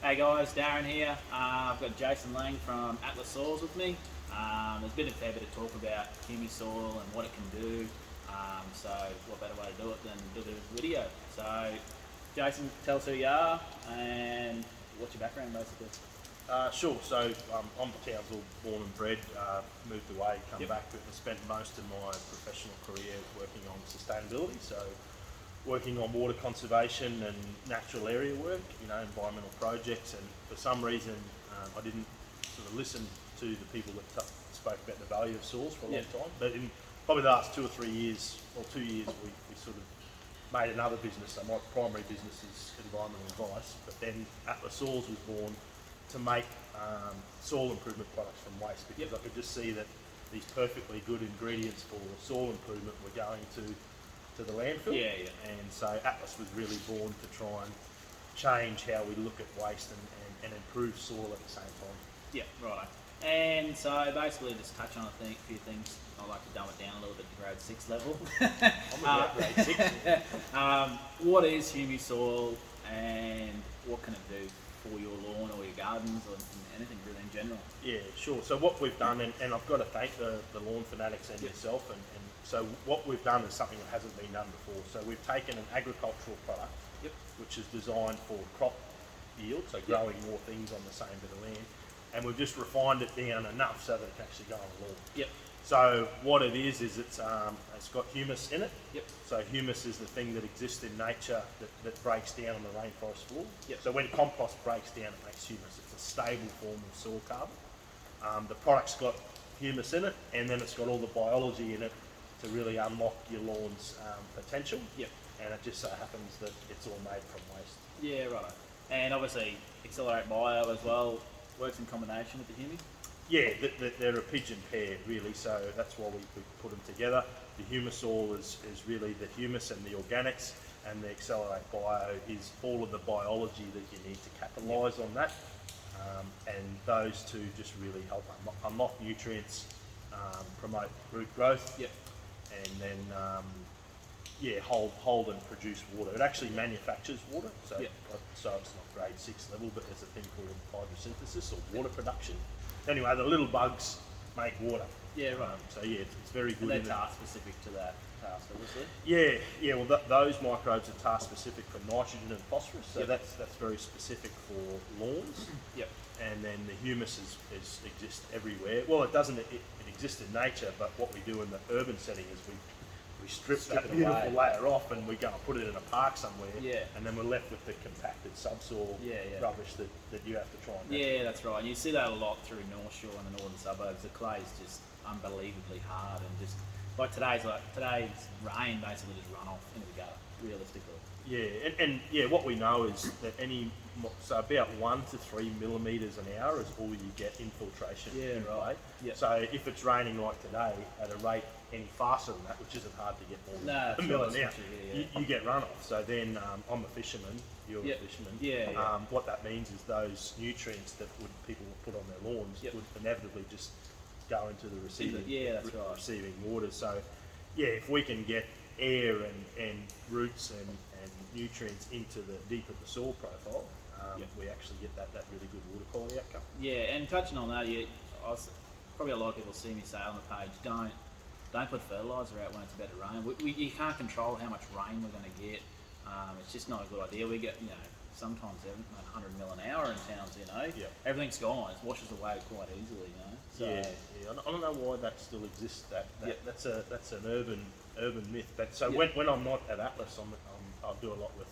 Hey guys, Darren here. I've got Jason Lang from Atlas Soils with me. There's been a fair bit of talk about HumiSoil and what it can do. So what better way to do it than do a bit of a video. So Jason, tell us who you are and what's your background basically. Sure. So I'm Townsville born and bred, moved away, come Yep. back, and spent most of my professional career working on sustainability. So working on water conservation and natural area work, environmental projects. And for some reason, I didn't sort of listen to the people that spoke about the value of soils for a long time. But in probably the last 2 or 3 years, or 2 years, we sort of made another business. So my primary business is environmental advice, but then Atlas Soils was born to make soil improvement products from waste, because I could just see that these perfectly good ingredients for soil improvement were going to the landfill. And so Atlas was really born to try and change how we look at waste and improve soil at the same time. Yeah, right. And so basically just touch on a few things. I like to dumb it down a little bit to grade 6 level. I'm about grade 6. What is HumiSoil and what can it do for your lawn or your gardens or anything really in general? Yeah, sure. So what we've done, and I've got to thank the Lawn Fanatics and yourself, and so what we've done is something that hasn't been done before. So we've taken an agricultural product, which is designed for crop yield, so growing more things on the same bit of land, and we've just refined it down enough so that it can actually go on a lawn. So what it is it's got humus in it. So humus is the thing that exists in nature that breaks down on the rainforest floor. So when compost breaks down, it makes humus. It's a stable form of soil carbon. The product's got humus in it, and then it's got all the biology in it to really unlock your lawn's potential. And it just so happens that it's all made from waste. Yeah, right. And obviously Xlr8 Bio as well works in combination with the Humi. Yeah, they're a pigeon pair really, so that's why we put them together. The HumiSoil is really the humus and the organics, and the Xlr8 Bio is all of the biology that you need to capitalise on that. And those two just really help unlock nutrients, promote root growth, and then hold and produce water. It actually manufactures water, so it's not grade 6 level, but there's a thing called photosynthesis or water production. Anyway, the little bugs make water. So it's very good. And they're task specific to that task, obviously. Well, those microbes are task specific for nitrogen and phosphorus, so that's very specific for lawns. And then the humus exists everywhere. Well, it doesn't. It exists in nature, but what we do in the urban setting is we strip that beautiful layer off, and we go and put it in a park somewhere, and then we're left with the compacted subsoil rubbish that you have to try and that's right. And you see that a lot through North Shore and the northern suburbs. The clay is just unbelievably hard, and just like today's rain basically just run off into the gutter, realistically. And what we know is that so about 1 to 3 millimetres an hour is all you get infiltration in clay. So if it's raining like today at a rate any faster than that, which isn't hard to get more than a million an hour, you get runoff. So then I'm a fisherman, you're a fisherman. What that means is those nutrients that people would put on their lawns would inevitably just go into the receiving water. So if we can get air and roots and nutrients into the deep of the soil profile, we actually get that really good water quality outcome. And touching on that, probably a lot of people see me say on the page, don't put fertiliser out when it's about to rain. You can't control how much rain we're going to get. It's just not a good idea. We get sometimes 100 mil an hour in towns. Everything's gone. It washes away quite easily. So, I don't know why that still exists. That's an urban myth. But so when I'm not at Atlas, I'll do a lot with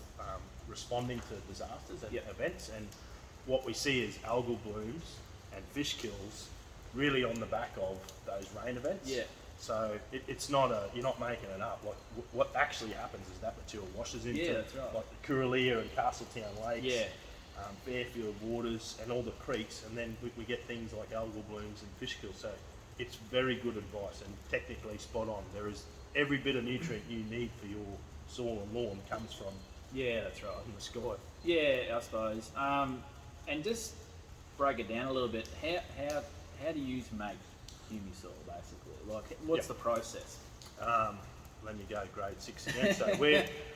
responding to disasters and events, and what we see is algal blooms and fish kills really on the back of those rain events. So it's not you're not making it up. Like what actually happens is that material washes into like the Curaleer and Castletown lakes, Fairfield waters and all the creeks, and then we get things like algal blooms and fish kills. So it's very good advice and technically spot on. There is every bit of nutrient you need for your soil and lawn comes from from the sky. I suppose. And just break it down a little bit. How do you make HumiSoil basically? Like, what's the process? let me go grade 6 again. So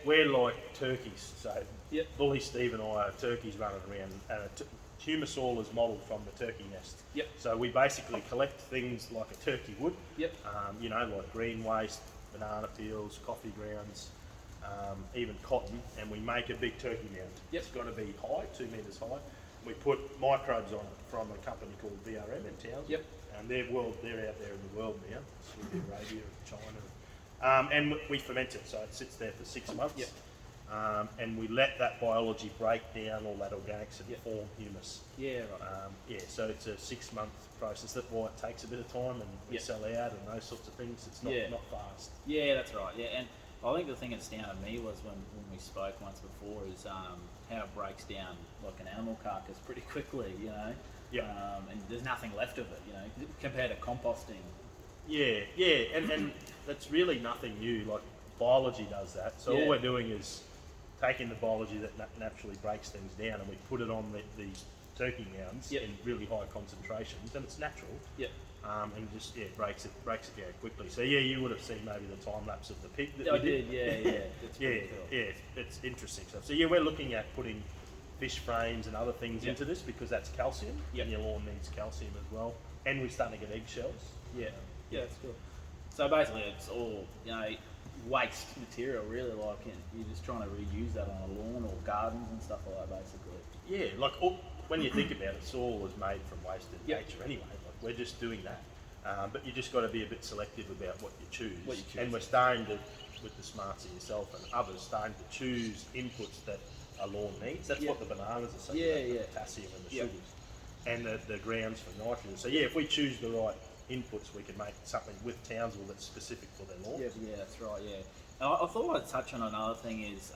we're like turkeys. So Yep. Bully, Steve and I are turkeys running around, and HumiSoil is modelled from the turkey nest. Yep. So we basically collect things like a turkey would. Yep. You know, like green waste, banana peels, coffee grounds, even cotton, and we make a big turkey mound. Yep. It's got to be high, 2 metres high. We put microbes on it from a company called VRM in Townsville. Yep. And they're out there in the world now, Saudi Arabia, China. And we ferment it, so it sits there for 6 months. Yep. And we let that biology break down all that organics and Yep. form humus. Yeah, right. So it's a 6-month process. That's why it takes a bit of time, and we Yep. sell out and those sorts of things. It's not, Yeah. not fast. Yeah, that's right. Yeah, and I think the thing that astounded me was when we spoke once before is how it breaks down like an animal carcass pretty quickly, you know. Yeah. And there's nothing left of it, you know, compared to composting. Yeah, and that's really nothing new. Like biology does that. So Yeah. all we're doing is taking the biology that naturally breaks things down, and we put it on these turkey mounds Yep. in really high concentrations, and it's natural. Yep. And just breaks it down quickly. So you would have seen maybe the time lapse of the pig that I we did, yeah. It's pretty cool. it's interesting stuff. So we're looking at putting fish frames and other things Yep. into this because that's calcium, Yep. and your lawn needs calcium as well. And we're starting to get eggshells. Yeah, that's cool. So basically, it's all, you know, waste material, really. Like, you're just trying to reuse that on a lawn or gardens and stuff like that, basically. Yeah, like when you think about it, soil is made from waste in Yep. nature anyway. Like we're just doing that, but you just got to be a bit selective about what you choose. What you choose. And we're starting to, with the smarts of yourself and others, starting to choose inputs that a lawn needs. That's Yep. what the bananas are saying. Yeah, the yeah. potassium and the Yep. sugars, and the grounds for nitrogen. So if we choose the right inputs, we can make something with Townsville that's specific for their lawn. Yeah, that's right, yeah. And I thought I'd touch on another thing is,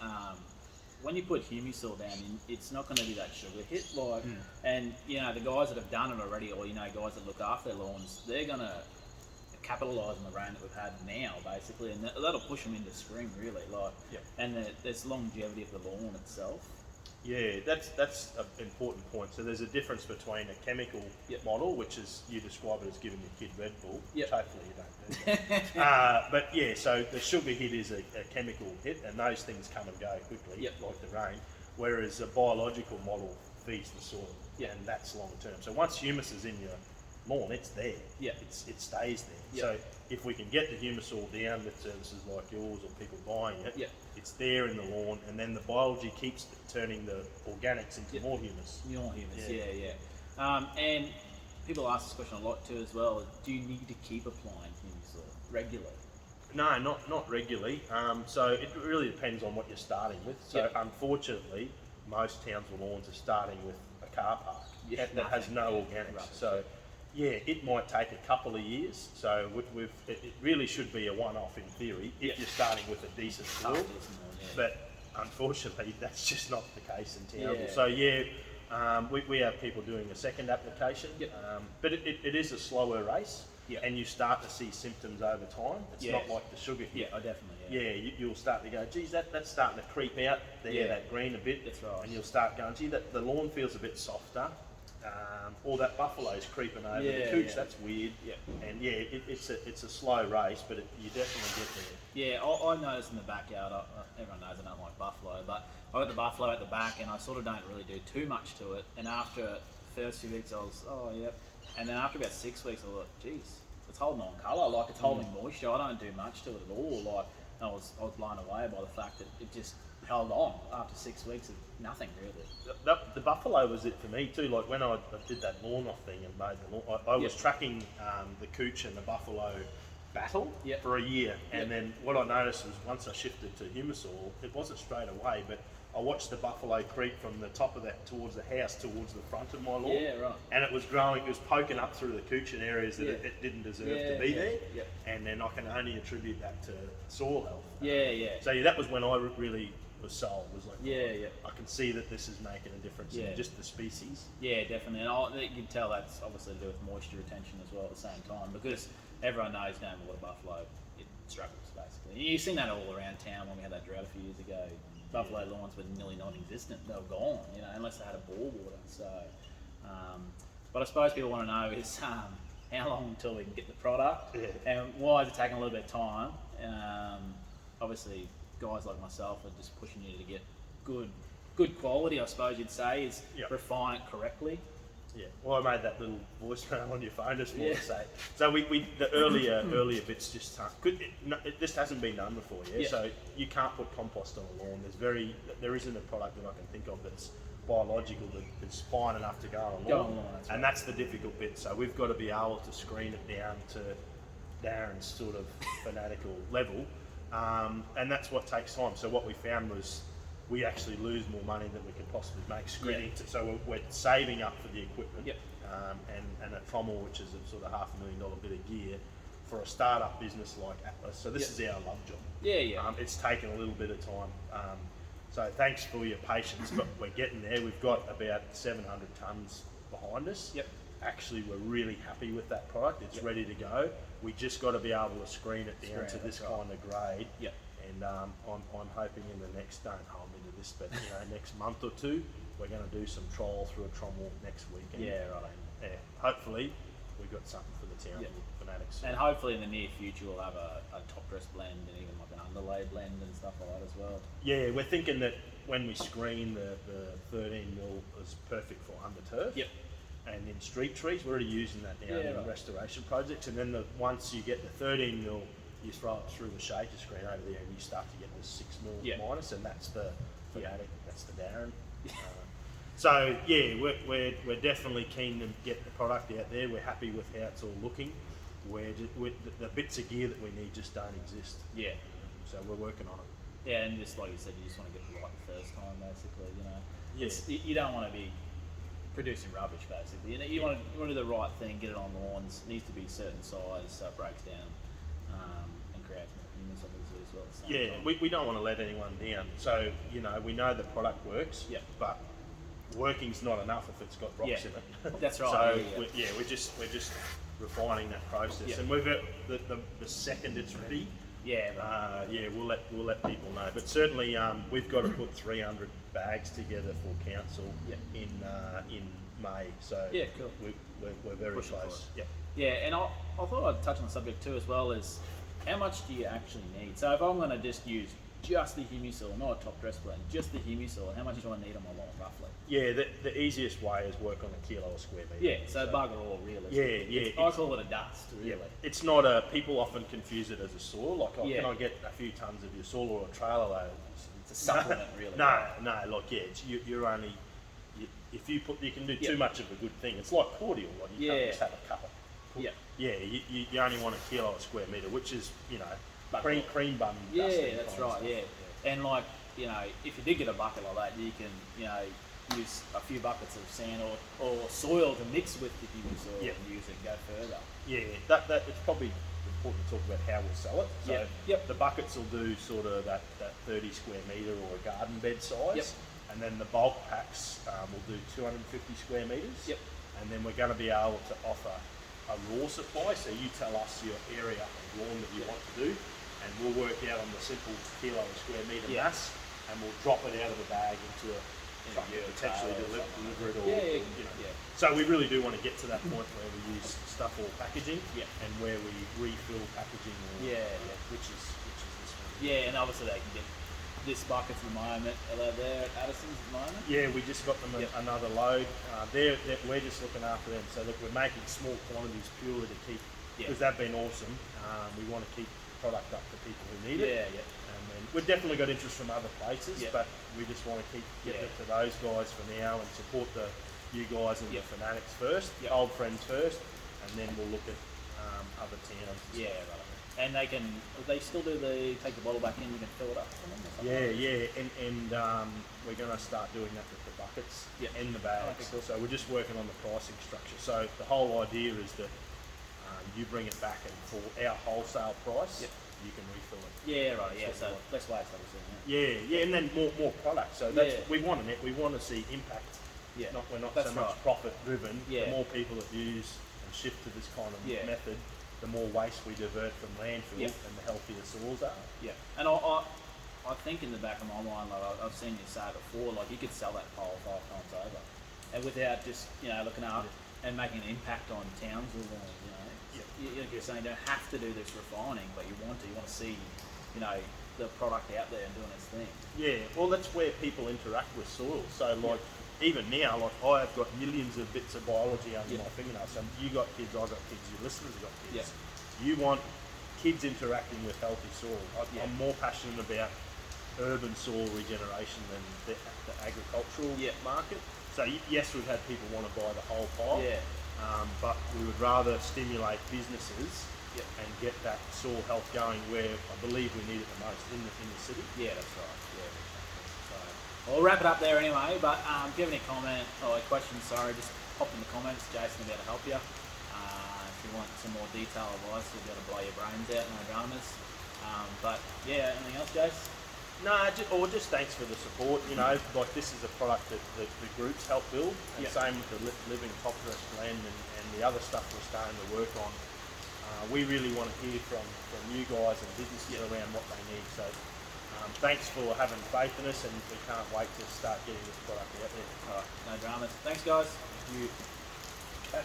when you put HumiSoil down, it's not going to be that sugar hit, like, and you know the guys that have done it already, or you know guys that look after their lawns, they're going to capitalise on the rain that we've had now, basically, and that'll push them into spring, really, like, Yep. and there's longevity of the lawn itself. Yeah, that's an important point. So there's a difference between a chemical Yep. model, which is you describe it as giving your kid Red Bull, Yep. which hopefully you don't do. But yeah, so the sugar hit is a chemical hit, and those things come and go quickly, Yep. like the rain. Whereas a biological model feeds the soil, Yep. and that's long term. So once humus is in your lawn, it's there. Yep. It stays there. Yep. So if we can get the HumiSoil down with services like yours or people buying it, Yep. it's there in the lawn, and then the biology keeps turning the organics into Yep. more humus. Your humus, Yeah. yeah. And people ask this question a lot too as well. Do you need to keep applying HumiSoil regularly? No, not regularly. So it really depends on what you're starting with. So Yep. unfortunately, most Townsville lawns are starting with a car park Yeah, that has no organics. Rubbish. So it might take a couple of years. So it really should be a one-off in theory if Yep. you're starting with a decent soil. Decent one, yeah. But unfortunately, that's just not the case in Townsville. Yeah. So we have people doing a second application, Yep. but it is a slower race, Yep. and you start to see symptoms over time. It's Yeah. not like the sugar hit. Yeah, I definitely. You'll start to go, geez, that's starting to creep out there, Yeah. that green a bit. That's right. And you'll start going, gee, the lawn feels a bit softer, or that buffalo's creeping over the Yeah, cooch. yeah. That's weird. Yeah. And it's a slow race, but you definitely get there. Yeah, I noticed in the backyard, everyone knows I don't like buffalo, but I got the buffalo at the back and I sort of don't really do too much to it. And after the first few weeks, I was, oh, yep. And then after about 6 weeks, I thought, geez, it's holding on colour, like it's holding moisture. I don't do much to it at all. Like, I was blown away by the fact that it just held on after 6 weeks of nothing really. The buffalo was it for me too. Like when I did that lawn off thing and made the lawn, I was Yep. tracking the cooch and the buffalo battle Yep. for a year, and Yep. then what I noticed was once I shifted to HumiSoil, it wasn't straight away, but I watched the buffalo creep from the top of that towards the house towards the front of my lawn. Yeah, right. And it was growing, it was poking up through the cooch in areas that Yeah. it didn't deserve Yeah, to be yeah, there. yep. And then I can only attribute that to soil health. Yeah. So that was when I really was sold. Was like, Yeah. I can see that this is making a difference Yeah. in just the species. Yeah, definitely. And you can tell that's obviously to do with moisture retention as well at the same time, because everyone knows down water buffalo, it struggles basically. You've seen that all around town when we had that drought a few years ago. Buffalo lawns were nearly non-existent. They were gone, unless they had a bore water. So, but I suppose people want to know is how long until we can get the product, Yeah. and why is it taking a little bit of time? obviously guys like myself are just pushing you to get good quality, I suppose you'd say, is refine it correctly. Yeah, well, I made that little voicemail on your phone just to say. So we the earlier bits just it just hasn't been done before, So you can't put compost on a lawn. There isn't a product that I can think of that's biological that's fine enough to go on a lawn, and that's the difficult bit. So we've got to be able to screen it down to Darren's sort of fanatical level, and that's what takes time. So what we found was, we actually lose more money than we could possibly make screening. So we're saving up for the equipment, and a trommel, which is a sort of $500,000 bit of gear for a startup business like Atlas. So this is our love job. It's taken a little bit of time. So thanks for your patience, but we're getting there. We've got about 700 tonnes behind us. Actually, we're really happy with that product. It's ready to go. We just got to be able to screen it down to this kind of grade. And I'm hoping in the next, don't hold me to this, but next month or two, we're going to do some trial through a trommel next weekend. Hopefully we've got something for the Townsville Fanatics. And hopefully in the near future we'll have a top dress blend and even like an underlay blend and stuff like that as well. Yeah, we're thinking that when we screen the 13mm is perfect for under turf. And in street trees, we're already using that now in restoration projects. And then once you get the 13mm, you throw it through the shaker screen over there, and you start to get the 6mm minus, and that's the Fanatic, that's the Darren. So we're definitely keen to get the product out there. We're happy with how it's all looking. The bits of gear that we need just don't exist. So we're working on it. Yeah, and just like you said, you just want to get it right the first time, basically. You don't want to be producing rubbish, basically. You want to do the right thing, get it on lawns. It needs to be a certain size so it breaks down. We don't want to let anyone down. So, we know the product works, but working's not enough if it's got rocks in it. That's right. So, we're just refining that process. And we've the second it's ready, we'll let people know. But certainly, we've got to put 300 bags together for council in May. So cool. We're very close. And I thought I'd touch on the subject too as well, is how much do you actually need? So if I'm going to just use just the HumiSoil, not a top dress blend, just the HumiSoil, how much do I need on my lawn roughly? The easiest way is work on a kilo a square metre. So bugger all really. I call it a dust, really. It's not people often confuse it as a soil, like can I get a few tonnes of your soil or a trailer load? It's a supplement really. You're only, if you can do too much of a good thing. It's like cordial, you can't just have a cup of. You only want a kilo a square metre, which is, cream bun. That's right, And if you did get a bucket like that, you can, use a few buckets of sand or soil to mix with the HumiSoil and use it and go further. That it's probably important to talk about how we'll sell it. So the buckets will do sort of that 30 square metre or a garden bed size. And then the bulk packs will do 250 square metres. And then we're going to be able to offer a raw supply, so you tell us your area of lawn that you want to do, and we'll work out on the simple kilo a square metre mass, and we'll drop it out of the bag into a truck and potentially deliver it, or So we really do want to get to that point where we use stuff or packaging, and where we refill packaging, which is this one. And obviously they can get this bucket at the moment. Are they there at Addison's at the moment? We just got them another load. We're just looking after them. So look, we're making small quantities purely to keep, because they've been awesome. We want to keep the product up to people who need it. And then we've definitely got interest from other places, but we just want to keep getting it to those guys for now and support you guys and the Fanatics first, old friends first, and then we'll look at other towns. And they still take the bottle back in, you can fill it up for them or something? And we're going to start doing that with the buckets and the bags. Cool. So we're just working on the pricing structure. So the whole idea is that you bring it back, and for our wholesale price, you can refill it. So less waste, obviously. And then more product. So we want to see impact. We're not so much profit driven. The more people that use and shift to this kind of method, the more waste we divert from landfill, and the healthier soils are. And I think in the back of my mind, I've seen you say before, you could sell that pole 5 times over, and without just looking up and making an impact on Townsville. You're saying you don't have to do this refining, but you want to. You want to see the product out there and doing its thing. Yeah, well, that's where people interact with soil. So, like, even now, like, I've got millions of bits of biology under my fingernails. So, you got kids, I've got kids, your listeners have got kids. You want kids interacting with healthy soil. I'm more passionate about urban soil regeneration than the agricultural market. So, yes, we've had people want to buy the whole pile, but we would rather stimulate businesses and get that soil health going where I believe we need it the most, in the city. Yeah, that's right. Yeah, so we'll wrap it up there anyway. But if you have any comment or questions, just pop in the comments. Jason will be able to help you. If you want some more detailed advice, we'll be able to blow your brains out, no dramas. But yeah, anything else, Jason? No, just thanks for the support. You know, like, this is a product that the groups help build, and same with the living topdress blend and the other stuff we're starting to work on. We really want to hear from you guys and businesses around what they need. So thanks for having faith in us, and we can't wait to start getting this product out there. All right, no dramas. Thanks, guys. Thank you.